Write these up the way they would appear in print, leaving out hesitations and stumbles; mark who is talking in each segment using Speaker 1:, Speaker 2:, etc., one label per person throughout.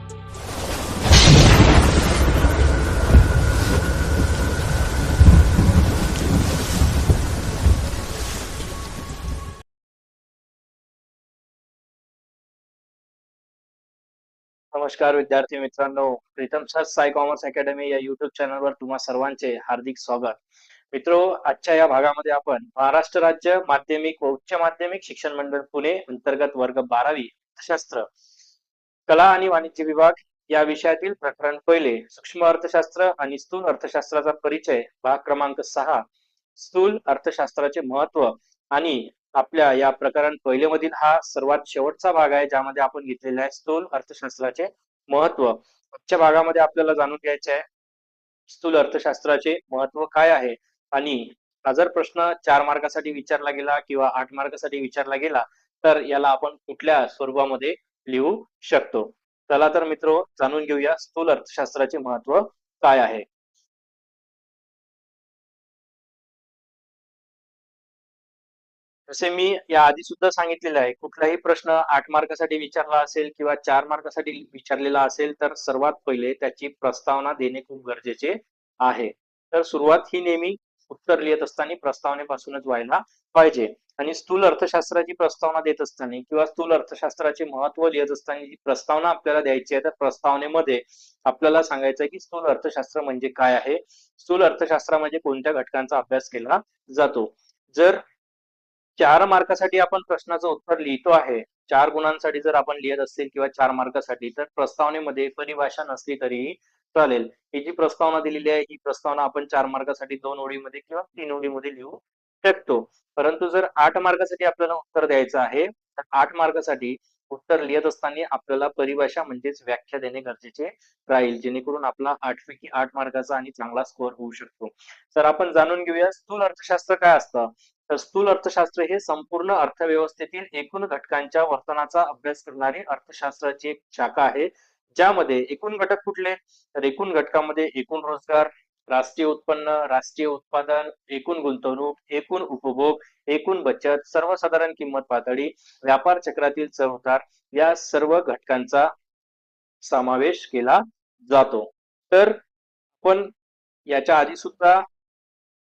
Speaker 1: नमस्कार विद्यार्थी मित्रांनो, Pritam sir Sai commerce academy या युट्यूब चॅनलवर तुम्हा सर्वांचे हार्दिक स्वागत. मित्रो, आजच्या या भागामध्ये आपण महाराष्ट्र राज्य माध्यमिक व उच्च माध्यमिक शिक्षण मंडळ पुणे अंतर्गत वर्ग 12वी अर्थशास्त्र, कला आणि वाणिज्य विभाग या विषयातील प्रकरण पहिले सूक्ष्म अर्थशास्त्र आणि स्थूल अर्थशास्त्राचा परिचय भाग क्रमांक 6 स्थूल अर्थशास्त्राचे महत्व आणि आपल्या या प्रकरण पहिले मधील हा सर्वात शेवटचा भाग आहे, ज्यामध्ये आपण घेतलेले आहे स्थूल अर्थशास्त्राचे महत्व. आजच्या भागामध्ये आपल्याला जाणून घ्यायचे आहे स्थूल अर्थशास्त्राचे महत्व काय आहे आणि हा जर प्रश्न 4 मार्कासाठी विचारला गेला किंवा 8 मार्कासाठी विचारला गेला तर याला आपण कुठल्या स्वरूपामध्ये लिहू शकतो. चला तर मित्रो, जाणून घेऊया स्थूल अर्थशास्त्राचे महत्व काय आहे. जसे मी या आधी सुद्धा सांगितलेलं आहे, कुठलाही प्रश्न 8 मार्कासाठी विचारला असेल किंवा 4 मार्कासाठी विचारलेला असेल तर सर्वात पहिले त्याची प्रस्तावना देणे खूप गरजेचे आहे. तर सुरुवात ही नेहमी उत्तर लिहित असताना प्रस्तावनेपासूनच व्हायला पाहिजे. आणि स्थूल अर्थशास्त्राची प्रस्तावना देत असताना किंवा स्थूल अर्थशास्त्राचे महत्व लिहित असताना जी प्रस्तावना आपल्याला द्यायची आहे, तर प्रस्तावनेमध्ये आपल्याला सांगायचं आहे की स्थूल अर्थशास्त्र म्हणजे काय आहे, स्थूल अर्थशास्त्रामध्ये कोणत्या घटकांचा अभ्यास केला जातो. जर 4 मार्कासाठी आपण प्रश्नाचं उत्तर लिहितो आहे, 4 गुणांसाठी जर आपण लिहित असेल किंवा 4 मार्कासाठी, तर प्रस्तावनेमध्ये परिभाषा नसली तरीही चालेल. ही जी प्रस्तावना दिलेली आहे ही प्रस्तावना आपण 4 मार्कासाठी 2 ओळीमध्ये किंवा 3 ओळीमध्ये लिहू शकतो. परंतु जर 8 मार्कासाठी आपल्याला उत्तर द्यायचं आहे, तर 8 मार्कासाठी उत्तर लिहित असताना आपल्याला परिभाषा म्हणजेच व्याख्या देणे गरजेचे राहील, जेणेकरून आपला 8 पैकी 8 मार्काचा आणि चांगला स्कोअर होऊ शकतो. तर आपण जाणून घेऊया स्थूल अर्थशास्त्र काय असतं. तर स्थूल अर्थशास्त्र हे संपूर्ण अर्थव्यवस्थेतील एकूण घटकांच्या वर्तनाचा अभ्यास करणारी अर्थशास्त्राची एक शाखा आहे, ज्यामध्ये एकूण घटक कुठले, तर एकूण घटकामध्ये एकूण रोजगार, राष्ट्रीय उत्पन्न, राष्ट्रीय उत्पादन, एकूण गुंतवणूक, एकूण उपभोग, एकूण बचत, सर्वसाधारण किंमत पातळी, व्यापार चक्रातील चढ-उतार या सर्व घटकांचा समावेश केला जातो. तर आपण याच्या आधी सुद्धा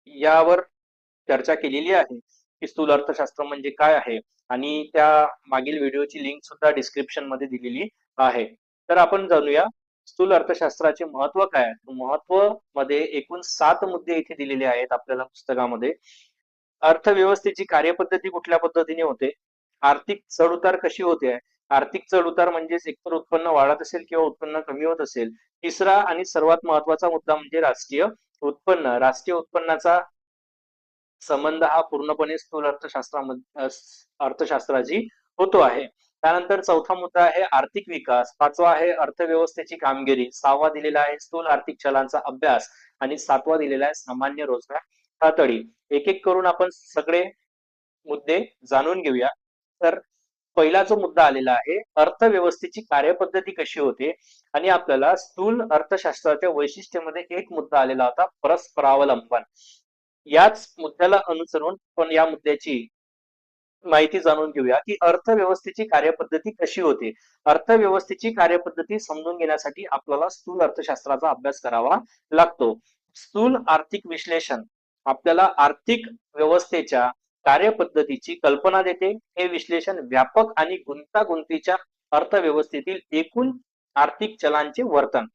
Speaker 1: यावर चर्चा केलेली आहे की स्थूल अर्थशास्त्र म्हणजे काय आहे आणि त्या मागील व्हिडिओची लिंक सुद्धा डिस्क्रिप्शन मध्ये दिलेली आहे. तर आपण जाणूया स्थूल अर्थशास्त्राचे महत्व काय आहे. महत्व मध्ये एकूण 7 मुद्दे इथे दिलेले आहेत आपल्याला पुस्तकामध्ये. अर्थव्यवस्थेची कार्यपद्धती कुठल्या पद्धतीने होते, आर्थिक चढ-उतार कशी होते, आर्थिक चढ-उतार म्हणजेच एकतर उत्पन्न वाढत असेल किंवा उत्पन्न कमी होत असेल. तिसरा आणि सर्वात महत्वाचा मुद्दा म्हणजे राष्ट्रीय उत्पन्न. राष्ट्रीय उत्पन्नाचा संबंध हा पूर्णपणे स्थूल अर्थशास्त्राची होतो आहे. त्यानंतर चौथा मुद्दा आहे आर्थिक विकास, पाचवा आहे अर्थव्यवस्थेची कामगिरी, सहावा दिलेला आहे स्थूल आर्थिक चलांचा अभ्यास आणि सातवा दिलेला आहे सामान्य रोजगार पातळी. एक एक करून आपण सगळे मुद्दे जाणून घेऊया. तर पहिला जो मुद्दा आलेला आहे अर्थव्यवस्थेची कार्यपद्धती कशी होते आणि आपल्याला स्थूल अर्थशास्त्राच्या वैशिष्ट्यामध्ये एक मुद्दा आलेला होता परस्परावलंबन. याच मुद्द्याला अनुसरून पण या मुद्द्याची माहिती जाणून घेऊया की अर्थव्यवस्थेची कार्यपद्धती कशी होते. अर्थव्यवस्थेची कार्यपद्धती समजून घेण्यासाठी आपल्याला स्थूल अर्थशास्त्राचा अभ्यास करावा लागतो. स्थूल आर्थिक विश्लेषण आपल्याला आर्थिक व्यवस्थेच्या कार्यपद्धतीची कल्पना देते. हे विश्लेषण व्यापक आणि गुंतागुंतीच्या अर्थव्यवस्थेतील एकूण आर्थिक चलांचे वर्तन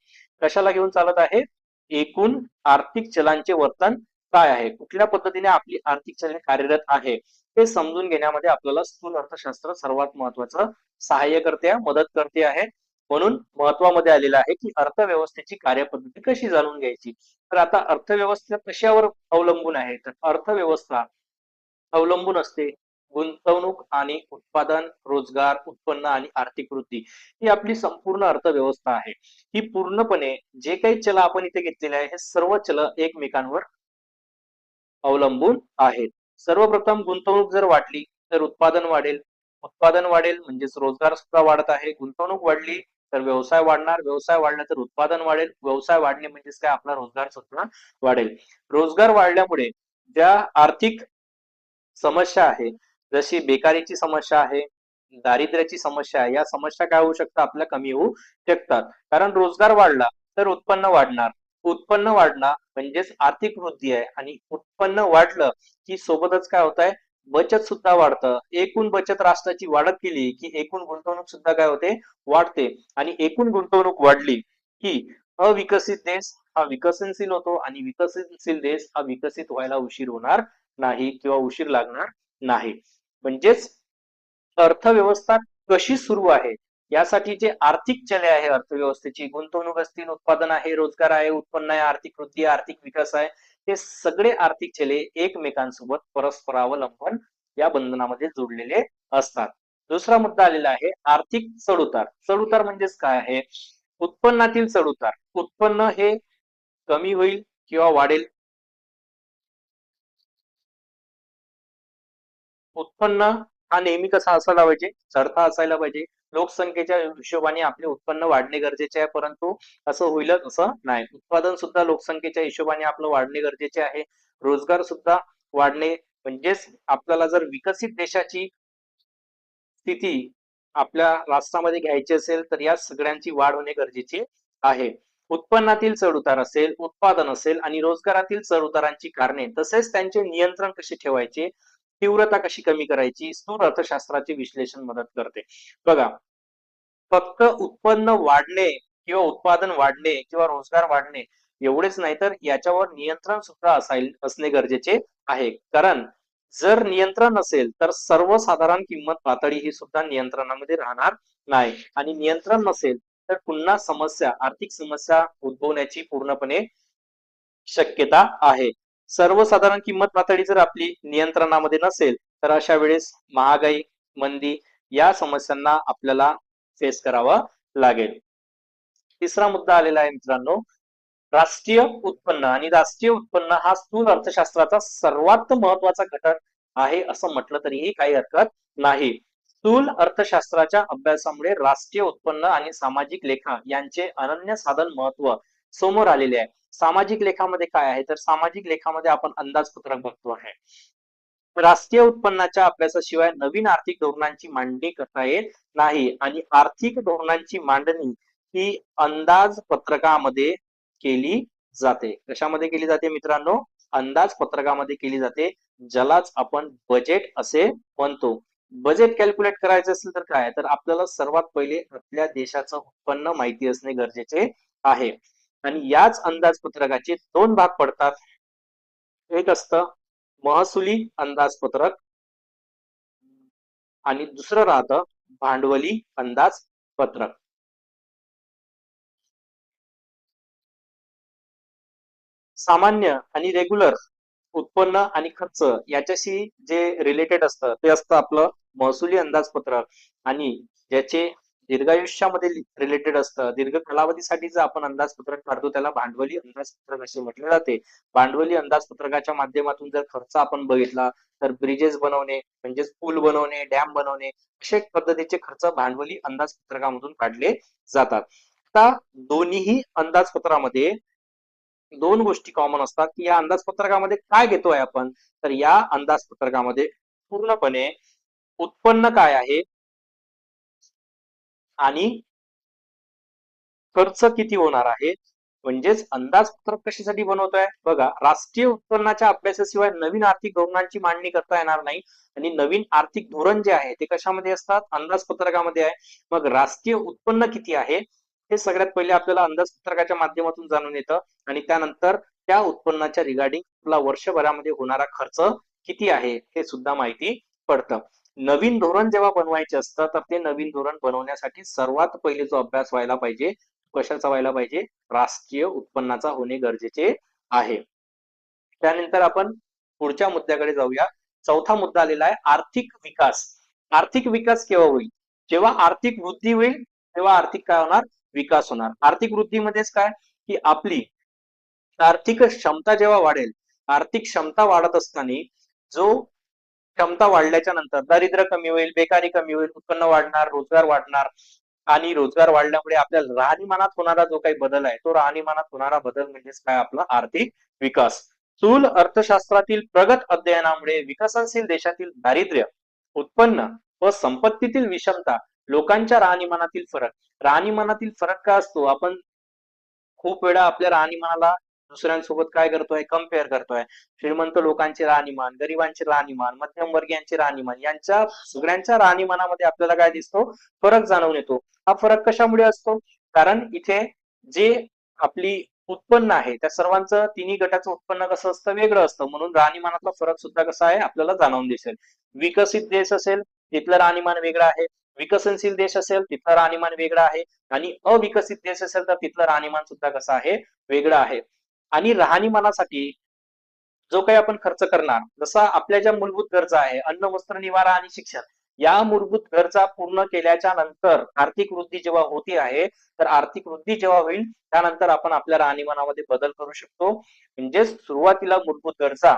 Speaker 1: कशाला घेऊन चालत आहे, एकूण आर्थिक चलांचे वर्तन काय आहे, कुठल्या पद्धतीने आपली आर्थिक चलने कार्यरत आहे हे समजून घेण्यामध्ये आपल्याला स्थूल अर्थशास्त्र सर्वात महत्वाचं सहाय्य करते, मदत करते आहे. म्हणून महत्वामध्ये आलेलं आहे की अर्थव्यवस्थेची कार्यपद्धती कशी जाणून घ्यायची. तर आता अर्थव्यवस्था कशावर अवलंबून आहे, तर अर्थव्यवस्था अवलंबून असते गुंतवणूक आणि उत्पादन, रोजगार, उत्पन्न आणि आर्थिक वृद्धी. ही आपली संपूर्ण अर्थव्यवस्था आहे. ही पूर्णपणे जे काही चल आपण इथे घेतलेले आहे हे सर्व चल एकमेकांवर अवलंबून आहेत. सर्वप्रथम गुंतवणूक जर वाढली तर उत्पादन वाढेल, उत्पादन वाढेल म्हणजेच रोजगार सुद्धा वाढत आहे. गुंतवणूक वाढली तर व्यवसाय वाढणार, व्यवसाय वाढला तर उत्पादन वाढेल, व्यवसाय वाढणे म्हणजेच काय आपला रोजगार सुद्धा वाढेल. रोजगार वाढल्यामुळे ज्या आर्थिक समस्या आहे, जशी बेकारीची समस्या आहे, दारिद्र्याची समस्या आहे, या समस्या काय होऊ शकतात, आपल्या कमी होऊ शकतात. कारण रोजगार वाढला तर उत्पन्न वाढणार. उत्पन्न वाढणार म्हणजेच आर्थिक वृद्धी आहे आणि उत्पन्न वाढलं की सोबतच काय होत आहे, बचत सुद्धा वाढतं. एकूण बचत राष्ट्राची वाढत गेली की एकूण गुंतवणूक सुद्धा काय होते, वाढते. आणि एकूण गुंतवणूक वाढली की अविकसित देश हा विकसनशील होतो आणि विकसनशील देश हा विकसित व्हायला उशीर होणार नाही किंवा उशीर लागणार नाही. म्हणजेच अर्थव्यवस्था कशी सुरू आहे यासाठी जे आर्थिक चले आहे अर्थव्यवस्थेची, गुंतवणूक असतील, उत्पादन आहे, रोजगार आहे, उत्पन्न आहे, आर्थिक वृद्धी आहे, आर्थिक विकास आहे, हे सगळे आर्थिक चले एकमेकांसोबत परस्परावलंबन या बंधनामध्ये जोडलेले असतात. दुसरा मुद्दा आलेला आहे आर्थिक चढउतार. चढउतार म्हणजेच काय आहे, उत्पन्नातील चढउतार. उत्पन्न हे कमी होईल किंवा वाढेल. उत्पन्न हा नेहमी कसा असायला पाहिजे, चढता असायला पाहिजे. लोकसंख्येच्या हिशोबाने आपले उत्पन्न वाढणे गरजेचे आहे, परंतु असं होईलच असं नाही. उत्पादन सुद्धा लोकसंख्येच्या हिशोबाने आपलं वाढणे गरजेचे आहे. रोजगार सुद्धा वाढणे, म्हणजेच आपल्याला जर विकसित देशाची स्थिती आपल्या राष्ट्रामध्ये घ्यायची असेल तर या सगळ्यांची वाढ होणे गरजेचे आहे. उत्पन्नातील चढउतार असेल, उत्पादन असेल आणि रोजगारातील चढउतारांची कारणे तसेच त्यांचे नियंत्रण कसे ठेवायचे, तीव्रता कशी कमी करायची, स्थूल अर्थशास्त्राचे विश्लेषण मदत करते. बघा, फक्त उत्पन्न वाढणे किंवा उत्पादन वाढणे किंवा रोजगार वाढणे एवढेच नाही, तर याच्यावर नियंत्रण सुद्धा असणे गरजेचे आहे. कारण जर नियंत्रण नसेल तर सर्वसाधारण किंमत पातळी ही सुद्धा नियंत्रणामध्ये राहणार नाही आणि नियंत्रण नसेल तर पुन्हा समस्या, आर्थिक समस्या उद्भवण्याची पूर्णपणे शक्यता आहे. सर्वसाधारण किंमत पातळी जर आपली नियंत्रणामध्ये नसेल तर अशा वेळेस महागाई, मंदी या समस्यांना आपल्याला फेस करावं लागेल. तिसरा मुद्दा आलेला आहे मित्रांनो, राष्ट्रीय उत्पन्न. आणि राष्ट्रीय उत्पन्न हा स्थूल अर्थशास्त्राचा सर्वात महत्वाचा घटक आहे असं म्हटलं तरीही काही हरकत नाही. स्थूल अर्थशास्त्राच्या अभ्यासामुळे राष्ट्रीय उत्पन्न आणि सामाजिक लेखा यांचे अनन्य साधन महत्व समोर आलेले आहे. सामाजिक लेखामध्ये काय आहे, तर सामाजिक लेखामध्ये आपण अंदाजपत्रक बघतो आहे. राष्ट्रीय उत्पन्नाच्या अभ्यासाशिवाय नवीन आर्थिक धोरणांची मांडणी करता येत नाही आणि आर्थिक धोरणांची मांडणी ही अंदाजपत्रकामध्ये केली जाते. कशामध्ये केली जाते मित्रांनो, अंदाजपत्रकामध्ये केली जाते, ज्यालाच आपण बजेट असे म्हणतो. बजेट कॅल्क्युलेट करायचं असेल तर काय, तर आपल्याला सर्वात पहिले आपल्या देशाचं उत्पन्न माहिती असणे गरजेचे आहे. आणि याच अंदाजपत्रकाचे दोन भाग पडतात. एक असतं महसुली अंदाजपत्रक आणि दुसरं राहतं भांडवली अंदाजपत्रक. सामान्य आणि रेग्युलर उत्पन्न आणि खर्च याच्याशी जे रिलेटेड असतं ते असतं आपलं महसुली अंदाजपत्रक. आणि ज्याचे दीर्घायुष्यामध्ये रिलेटेड असतं, दीर्घ कालावधीसाठी जर आपण अंदाजपत्रक काढतो त्याला भांडवली अंदाजपत्रक असे म्हटले जाते. भांडवली अंदाजपत्रकाच्या माध्यमातून जर खर्च आपण बघितला तर ब्रिजेस बनवणे म्हणजेच पूल बनवणे, डॅम बनवणे अशा पद्धतीचे खर्च भांडवली अंदाजपत्रकामधून काढले जातात. आता दोन्ही अंदाजपत्रामध्ये दोन गोष्टी कॉमन असतात की या अंदाजपत्रकामध्ये काय घेतोय आपण, तर या अंदाजपत्रकामध्ये पूर्णपणे उत्पन्न काय आहे आणि खर्च किती होणार आहे. म्हणजेच अंदाजपत्रक कशासाठी बनवतोय, बघा, राष्ट्रीय उत्पन्नाच्या अभ्यासाशिवाय नवीन आर्थिक धोरणांची मांडणी करता येणार नाही आणि नवीन आर्थिक धोरण जे आहे ते कशामध्ये असतात, अंदाजपत्रकामध्ये आहे. मग राष्ट्रीय उत्पन्न किती आहे हे सगळ्यात पहिले आपल्याला अंदाजपत्रकाच्या माध्यमातून जाणून येतं आणि त्यानंतर त्या उत्पन्नाच्या रिगार्डिंग आपला वर्षभरामध्ये होणारा खर्च किती आहे हे सुद्धा माहिती पडतं. नवीन धोरण जेव्हा बनवायचे असतं तर ते नवीन धोरण बनवण्यासाठी सर्वात पहिले जो अभ्यास व्हायला पाहिजे, कशाचा व्हायला पाहिजे, राष्ट्रीय उत्पन्नाचा होणे गरजेचे आहे. त्यानंतर आपण पुढच्या मुद्द्याकडे जाऊया. चौथा मुद्दा आलेला आहे आर्थिक विकास. आर्थिक विकास केव्हा होईल, जेव्हा आर्थिक वृद्धी होईल तेव्हा आर्थिक काय होणार, विकास होणार. आर्थिक वृद्धीमध्येच काय की आपली आर्थिक क्षमता जेव्हा वाढेल, आर्थिक क्षमता वाढत असताना जो क्षमता वाढल्याच्या नंतर दारिद्र्य कमी होईल, बेकारी कमी होईल, उत्पन्न वाढणार, रोजगार वाढणार आणि रोजगार वाढल्यामुळे आपल्या राहणीमानात होणारा जो काही बदल आहे तो राहणीमानात होणारा बदल म्हणजेच काय, आपला आर्थिक विकास. स्थूल अर्थशास्त्रातील प्रगत अध्ययनामुळे विकसनशील देशातील दारिद्र्य, उत्पन्न व संपत्तीतील विषमता, लोकांच्या राहणीमानातील फरक. राहणीमानातील फरक काय असतो? आपण खूप वेळा आपल्या राहणीमानाला दुसऱ्यांसोबत काय करतोय? कंपेअर करतोय. श्रीमंत लोकांचे राहणीमान, गरिबांचे राहणीमान, मध्यमवर्गीयांचे राहणीमान यांच्या सगळ्यांच्या राहणीमानामध्ये आपल्याला काय दिसतो? फरक जाणवून येतो. हा फरक कशामुळे असतो? कारण इथे जे आपली उत्पन्न आहे त्या सर्वांचं तिन्ही गटाचं उत्पन्न कसं असतं? वेगळं असतं. म्हणून राहणीमानातला फरक सुद्धा कसा आहे? आपल्याला जाणवून दिसेल. विकसित देश असेल तिथलं राहणीमान वेगळं आहे. विकसनशील देश असेल तिथलं राहणीमान वेगळं आहे. आणि अविकसित देश असेल तर तिथलं राहणीमान सुद्धा कसं आहे? वेगळं आहे. आणि राहणीमानासाठी जो काही आपण खर्च करणार, जसा आपल्या ज्या मूलभूत गरजा आहे, अन्न, वस्त्र, निवारा आणि शिक्षण, या मूलभूत गरजा पूर्ण केल्याच्या नंतर आर्थिक वृद्धी जेव्हा होती आहे, तर आर्थिक वृद्धी जेव्हा होईल त्यानंतर आपण आपल्या राहणीमानामध्ये बदल करू शकतो. म्हणजे सुरुवातीला मूलभूत गरजा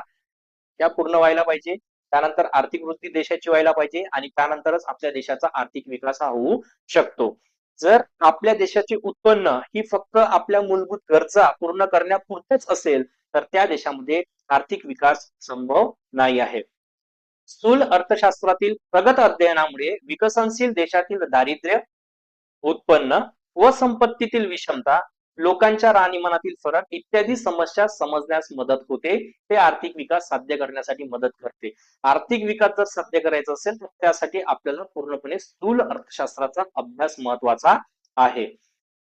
Speaker 1: त्या पूर्ण व्हायला पाहिजे. त्यानंतर आर्थिक वृद्धी देशाची व्हायला पाहिजे आणि त्यानंतरच आपल्या देशाचा आर्थिक विकास हा होऊ शकतो. जर आपल्या देशाचे उत्पन्न ही फक्त आपल्या मूलभूत गरजा पूर्ण करण्यापुरतेच असेल, तर त्या देशामध्ये आर्थिक विकास संभव नाही आहे. स्थूल अर्थशास्त्रातील प्रगत अध्ययनामुळे विकसनशील देशातील दारिद्र्य, उत्पन्न व संपत्तीतील विषमता, लोकांच्या राहणीमानातील फरक इत्यादी समस्या समजण्यास मदत होते. ते आर्थिक विकास साध्य करण्यासाठी मदत करते. आर्थिक विकास जर साध्य करायचा असेल तर त्यासाठी आपल्याला पूर्णपणे स्थूल अर्थशास्त्राचा अभ्यास महत्वाचा आहे.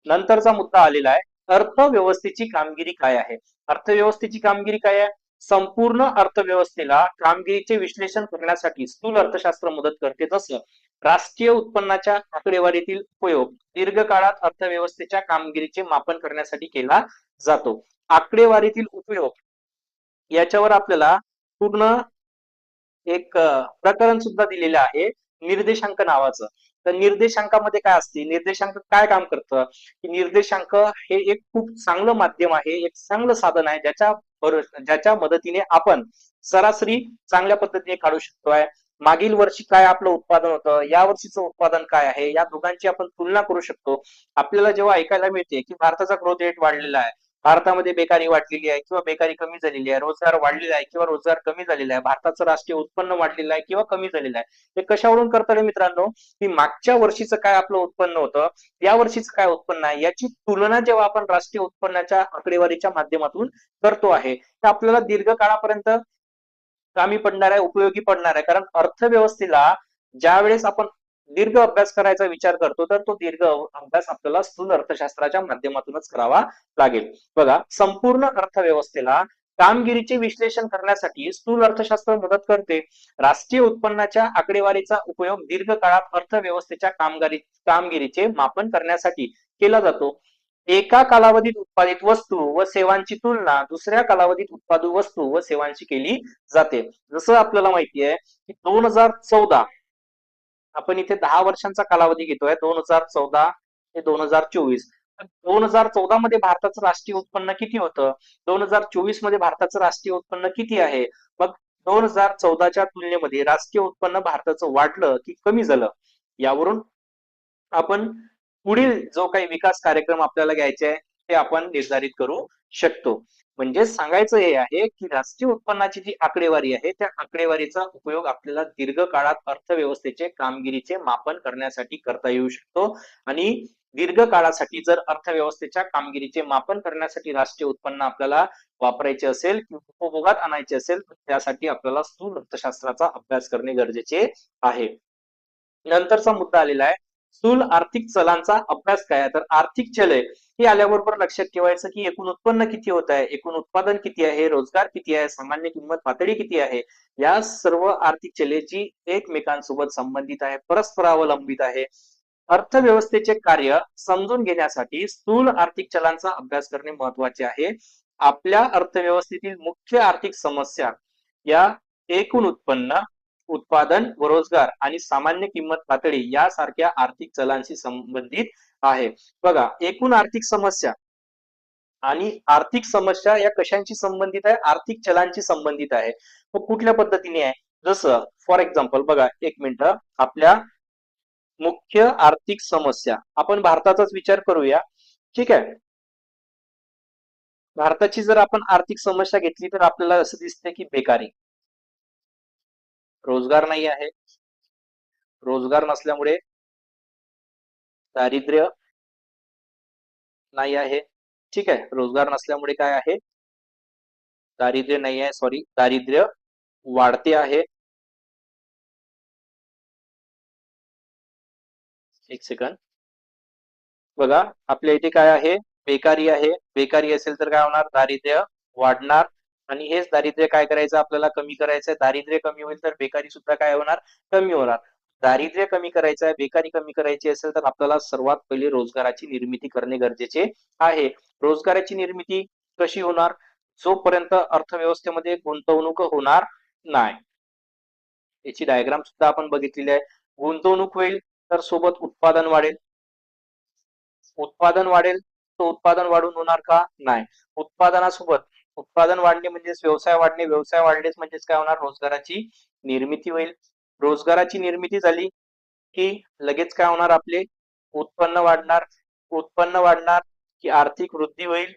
Speaker 1: नंतरचा मुद्दा आलेला आहे, अर्थव्यवस्थेची कामगिरी काय आहे? अर्थव्यवस्थेची कामगिरी काय आहे? संपूर्ण अर्थव्यवस्थेला कामगिरीचे विश्लेषण करण्यासाठी स्थूल अर्थशास्त्र मदत करते. तसं राष्ट्रीय उत्पन्नाच्या आकडेवारीतील उपयोग दीर्घकाळात अर्थव्यवस्थेच्या कामगिरीचे मापन करण्यासाठी केला जातो. आकडेवारीतील उपयोग याच्यावर आपल्याला पूर्ण एक प्रकरण सुद्धा दिलेलं आहे निर्देशांक नावाचं. तर निर्देशांकामध्ये काय असते? निर्देशांक काय काम करतं? की निर्देशांक हे एक खूप चांगलं माध्यम आहे, एक चांगलं साधन आहे ज्याच्या मदतीने आपण सरासरी चांगल्या पद्धतीने काढू शकतोय. मागील वर्षी काय आपलं उत्पादन होतं, या वर्षीचं उत्पादन काय आहे, या दोघांची आपण तुलना करू शकतो. आपल्याला जेव्हा ऐकायला मिळते की भारताचा ग्रोथ रेट वाढलेला आहे, भारतामध्ये बेकारी वाढलेली आहे किंवा बेकारी कमी झालेली आहे, रोजगार वाढलेला आहे किंवा रोजगार कमी झालेला आहे, भारताचं राष्ट्रीय उत्पन्न वाढलेलं आहे किंवा कमी झालेलं आहे, हे कशावरून करतात मित्रांनो? की मागच्या वर्षीचं काय आपलं उत्पन्न होतं, या वर्षीचं काय उत्पन्न आहे, याची तुलना जेव्हा आपण राष्ट्रीय उत्पन्नाच्या आकडेवारीच्या माध्यमातून करतो आहे, तर आपल्याला दीर्घकाळापर्यंत कामी पडणार आहे, उपयोगी पडणार आहे. कारण अर्थव्यवस्थेला ज्यावेळेस आपण दीर्घ अभ्यास करायचा विचार करतो, तर तो दीर्घ अभ्यास आपल्याला स्थूल अर्थशास्त्राच्या माध्यमातूनच करावा लागेल. बघा, संपूर्ण अर्थव्यवस्थेला कामगिरीचे विश्लेषण करण्यासाठी स्थूल अर्थशास्त्र मदत करते. राष्ट्रीय उत्पन्नाच्या आकडेवारीचा उपयोग दीर्घकाळात अर्थव्यवस्थेच्या कामगिरीचे मापन करण्यासाठी केला जातो. एका कालावधीत उत्पादित वस्तू व सेवांची तुलना दुसऱ्या कालावधीत उत्पादित वस्तू व सेवांची केली जाते. जसं आपल्याला माहिती आहे की 2014 आपण इथे 10 वर्षांचा कालावधी घेतोय, 2014 ते 2024. 2014 मध्ये भारताचं राष्ट्रीय उत्पन्न किती होतं? 2024 मध्ये भारताचं राष्ट्रीय उत्पन्न किती आहे? मग 2014च्या तुलनेमध्ये राष्ट्रीय उत्पन्न भारताचं वाढलं की कमी झालं? यावरून आपण पुढील जो काही विकास कार्यक्रम आपल्याला घ्यायचे आहे ते आपण निर्धारित करू शकतो. म्हणजे सांगायचं हे आहे की राष्ट्रीय उत्पन्नाची जी आकडेवारी आहे त्या आकडेवारीचा उपयोग आपल्याला दीर्घकाळात अर्थव्यवस्थेचे कामगिरीचे मापन करण्यासाठी करता येऊ शकतो. आणि दीर्घकाळासाठी जर अर्थव्यवस्थेच्या कामगिरीचे मापन करण्यासाठी राष्ट्रीय उत्पन्न आपल्याला वापरायचे असेल किंवा उपभोगात आणायचे असेल तर त्यासाठी आपल्याला स्थूल अर्थशास्त्राचा अभ्यास करणे गरजेचे आहे. नंतरचा मुद्दा आलेला आहे, स्थूल आर्थिक चलांचा अभ्यास काय आहे? तर आर्थिक चले हे आल्याबरोबर लक्षात ठेवायचं की एकूण उत्पन्न किती होत आहे, एकूण उत्पादन किती आहे, रोजगार किती आहे, सामान्य किंमत पातळी किती आहे, या सर्व आर्थिक चले जी एकमेकांसोबत संबंधित आहे, परस्परावलंबित आहे. अर्थव्यवस्थेचे कार्य समजून घेण्यासाठी स्थूल आर्थिक चलांचा अभ्यास करणे महत्वाचे आहे. आपल्या अर्थव्यवस्थेतील मुख्य आर्थिक समस्या या एकूण उत्पन्न, उत्पादन व रोजगार आणि सामान्य किंमत पातळी यासारख्या आर्थिक चलांशी संबंधित आहे. बघा, एकूण आर्थिक समस्या आणि आर्थिक समस्या या कशांशी संबंधित आहे? आर्थिक चलांशी संबंधित आहे. मग कुठल्या पद्धतीने आहे? जसं फॉर एक्झाम्पल बघा, एक मिनिट, आपल्या मुख्य आर्थिक समस्या आपण भारताचाच विचार करूया. ठीक आहे. भारताची जर आपण आर्थिक समस्या घेतली तर आपल्याला असं दिसतंय की बेकारी, रोजगार नाही आहे, रोजगार नसल्यामुळे दारिद्र्य नाही आहे. ठीक आहे. रोजगार नसल्यामुळे काय आहे? दारिद्र्य नाही आहे, सॉरी, दारिद्र्य वाढते आहे. एक सेकंड. बघा, आपल्या इथे काय आहे? बेकारी आहे. बेकारी असेल तर काय होणार? दारिद्र्य वाढणार. आणि हेच दारिद्र्य काय करायचं? आपल्याला कमी करायचं आहे. दारिद्र्य कमी होईल तर बेकारी सुद्धा काय होणार? कमी होणार. दारिद्र्य कमी करायचं आहे, बेकारी कमी करायची असेल तर आपल्याला सर्वात पहिले रोजगाराची निर्मिती करणे गरजेचे आहे. रोजगाराची निर्मिती कशी होणार? जोपर्यंत अर्थव्यवस्थेमध्ये गुंतवणूक होणार नाही. याची डायग्राम सुद्धा आपण बघितलेली आहे. गुंतवणूक होईल तर सोबत उत्पादन वाढेल. उत्पादन वाढेल, तर उत्पादन वाढून होणार का? नाही. उत्पादनासोबत उत्पादन वाढणे म्हणजेच व्यवसाय वाढणे, व्यवसाय वाढलेच म्हणजेच काय होणार? रोजगाराची निर्मिती होईल. रोजगाराची निर्मिती झाली की लगेच काय होणार? आपले उत्पन्न वाढणार. उत्पन्न वाढणार की आर्थिक वृद्धी होईल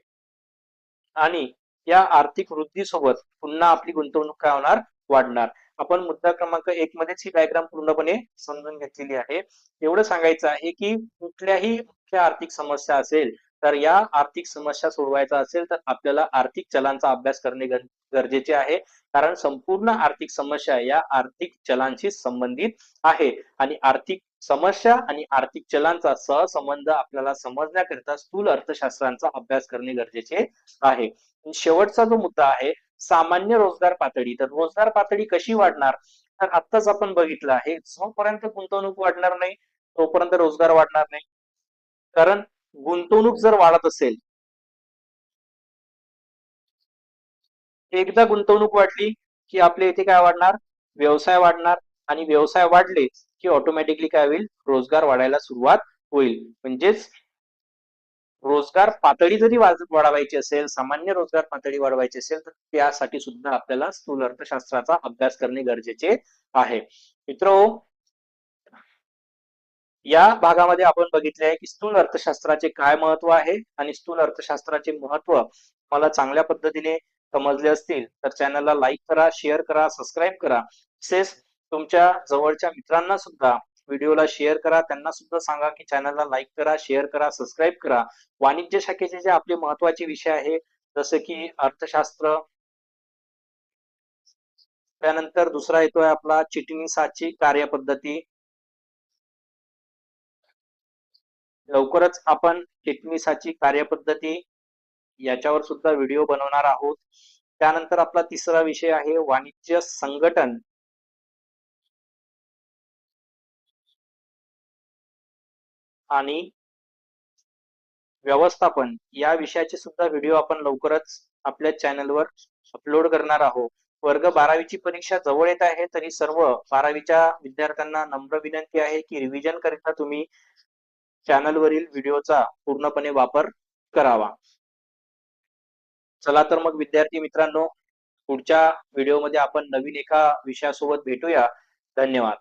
Speaker 1: आणि या आर्थिक वृद्धीसोबत पुन्हा आपली गुंतवणूक काय होणार? वाढणार. आपण मुद्दा क्रमांक 1 मध्येच ही डायग्राम पूर्णपणे समजून घेतलेली आहे. एवढं सांगायचं आहे की कुठल्याही मुख्य आर्थिक समस्या असेल, तर या आर्थिक समस्या सोडवायचा असेल तर आपल्याला आर्थिक चलांचा अभ्यास करणे गरजेचे आहे. कारण संपूर्ण आर्थिक समस्या या आर्थिक चलांशी संबंधित आहे आणि आर्थिक समस्या आणि आर्थिक चलांचा सहसंबंध आपल्याला समजण्याकरिता स्थूल अर्थशास्त्राचा अभ्यास करणे गरजेचे आहे. शेवटचा जो मुद्दा आहे, सामान्य रोजगार पातळी. तर रोजगार पातळी कशी वाढणार? तर आत्ताच आपण बघितलं आहे, जोपर्यंत गुंतवणूक वाढणार नाही, तोपर्यंत रोजगार वाढणार नाही. कारण गुंतवणूक जर वाढत असेल, एकदा गुंतवणूक वाढली की आपल्या इथे काय वाढणार? व्यवसाय वाढणार आणि व्यवसाय वाढले की ऑटोमॅटिकली काय होईल? रोजगार वाढायला सुरुवात होईल. म्हणजेच रोजगार पातळी जरी वाढवायची असेल, सामान्य रोजगार पातळी वाढवायची असेल, तर त्यासाठी सुद्धा आपल्याला स्थूल अर्थशास्त्राचा अभ्यास करणे गरजेचे आहे. मित्रहो, या भागामध्ये आपण बघितले आहे की स्थूल अर्थशास्त्राचे काय महत्व आहे आणि स्थूल अर्थशास्त्राचे महत्व मला चांगल्या पद्धतीने समजले असतील तर चॅनलला लाईक करा, शेअर करा, सबस्क्राईब करा. तसेच तुमच्या जवळच्या मित्रांना सुद्धा व्हिडिओला शेअर करा. त्यांना सुद्धा सांगा की चॅनलला लाईक करा, शेअर करा, सबस्क्राईब करा. वाणिज्य शाखेचे जे आपले महत्वाचे विषय आहे, जसे की अर्थशास्त्र, त्यानंतर दुसरा येतोय आपला चिटणीसाची कार्यपद्धती. लवकरच आपण चिटणीसाची कार्यपद्धती याच्यावर सुद्धा व्हिडिओ बनवणार आहोत. त्यानंतर आपला तिसरा विषय आहे वाणिज्य संघटन आणि व्यवस्थापन. या विषयाचे सुद्धा व्हिडिओ आपण लवकरच आपल्या चॅनलवर अपलोड करणार आहोत. वर्ग 12वी परीक्षा जवळ येत आहे, तरी सर्व 12वीच्या विद्यार्थ्यांना नम्र विनंती आहे की रिव्हिजन करिता तुम्ही चॅनलवरील व्हिडिओचा पूर्णपणे वापर करावा. चला तर मग विद्यार्थी मित्रांनो, पुढच्या व्हिडिओमध्ये आपण नवीन एका विषयासोबत भेटूया. धन्यवाद.